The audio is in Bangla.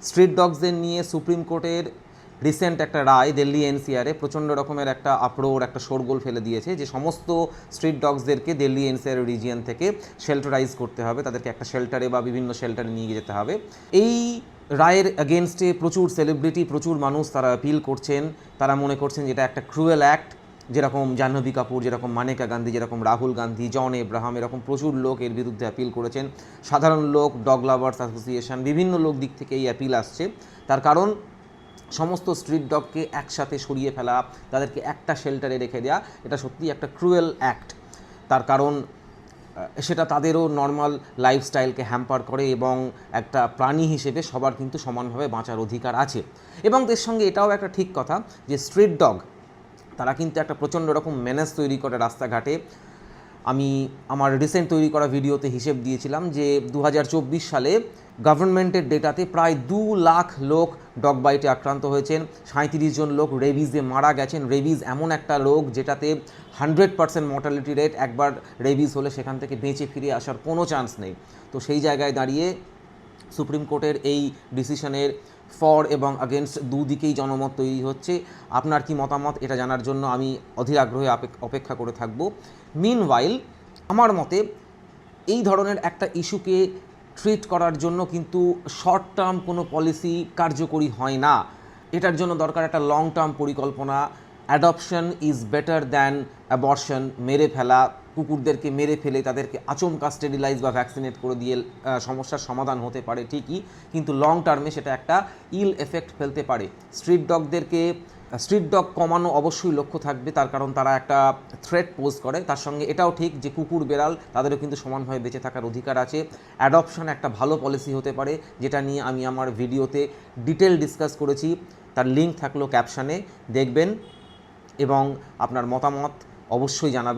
স্ট্রিট ডগসদের নিয়ে সুপ্রিম কোর্টের রিসেন্ট একটা রায় দিল্লি এনসিআরে প্রচণ্ড রকমের একটা আপ্রোর, একটা শোরগোল ফেলে দিয়েছে যে সমস্ত স্ট্রিট ডগসদেরকে দিল্লি এনসিআর রিজিয়ন থেকে শেল্টারাইজ করতে হবে, তাদেরকে একটা শেল্টারে বা বিভিন্ন শেল্টারে নিয়ে যেতে হবে। এই রায়ের এগেনস্টে প্রচুর সেলিব্রিটি, প্রচুর মানুষ তারা অ্যাপিল করছেন। তারা মনে করছেন যেটা একটা ক্রুয়েল অ্যাক্ট। যেরকম জাহ্নবী কাপুর, যেরকম মানেকা গান্ধী, যেরকম রাহুল গান্ধী, জন এব্রাহাম, এরকম প্রচুর লোক এর বিরুদ্ধে অ্যাপিল করেছেন। সাধারণ লোক, ডগ লাভার্স অ্যাসোসিয়েশন, বিভিন্ন লোক দিক থেকে এই অ্যাপিল আসছে। তার কারণ সমস্ত স্ট্রিট ডগকে একসাথে সরিয়ে ফেলা, তাদেরকে একটা শেল্টারে রেখে দেওয়া, এটা সত্যিই একটা ক্রুয়েল অ্যাক্ট। তার কারণ সেটা তাদেরও নর্মাল লাইফস্টাইলকে হ্যাম্পার করে এবং একটা প্রাণী হিসেবে সবার কিন্তু সমানভাবে বাঁচার অধিকার আছে। এবং এর সঙ্গে এটাও একটা ঠিক কথা যে স্ট্রিট ডগ তারা কিন্তু একটা প্রচণ্ড রকম মেনেস তৈরি করে রাস্তাঘাটে। আমি আমার রিসেন্ট তৈরি করা ভিডিওতে হিসেব দিয়েছিলাম যে 2024 সালে গভর্নমেন্টের ডেটাতে প্রায় 2 লাখ লোক ডগ বাইটে আক্রান্ত হয়েছেন, 37 জন লোক রেবিজে মারা গেছেন। রেবিজ এমন একটা রোগ যেটাতে 100% মর্টালিটি রেট, একবার রেবিজ হলে সেখান থেকে বেঁচে ফিরে আসার কোনো চান্স নেই। তো সেই জায়গায় দাঁড়িয়ে সুপ্রিম কোর্টের এই ডিসিশনের ফর এবং আগেনস্ট দুদিকেই জনমত তৈরি হচ্ছে। আপনার কি মতামত এটা জানার জন্য আমি অধীর আগ্রহে অপেক্ষা করে থাকব। মিনওয়াইল আমার মতে এই ধরনের একটা ইস্যুকে ট্রিট করার জন্য কিন্তু শর্ট টার্ম কোনো পলিসি কার্যকরী হয় না। এটার জন্য দরকার একটা লং টার্ম পরিকল্পনা। Adoption is better than abortion. মেরে ফেলা, কুকুরদেরকে মেরে ফেলে তাদেরকে আচমকা স্টেরিলাইজ বা ভ্যাকসিনেট করে দিয়ে সমস্যার সমাধান হতে পারে ঠিকই, কিন্তু লং টার্মে সেটা একটা ইল এফেক্ট ফেলতে পারে। স্ট্রিট ডগ কমানো অবশ্যই লক্ষ্য থাকবে, তার কারণ তারা একটা থ্রেট পোজ করে। তার সঙ্গে এটাও ঠিক যে কুকুর বেড়াল তাদেরও কিন্তু সমানভাবে বেঁচে থাকার অধিকার আছে। অ্যাডপশন একটা ভালো পলিসি হতে পারে, যেটা নিয়ে আমি আমার ভিডিওতে ডিটেল ডিসকাস করেছি। তার লিঙ্ক থাকলো ক্যাপশানে, দেখবেন এবং আপনার মতামত অবশ্যই জানাবেন।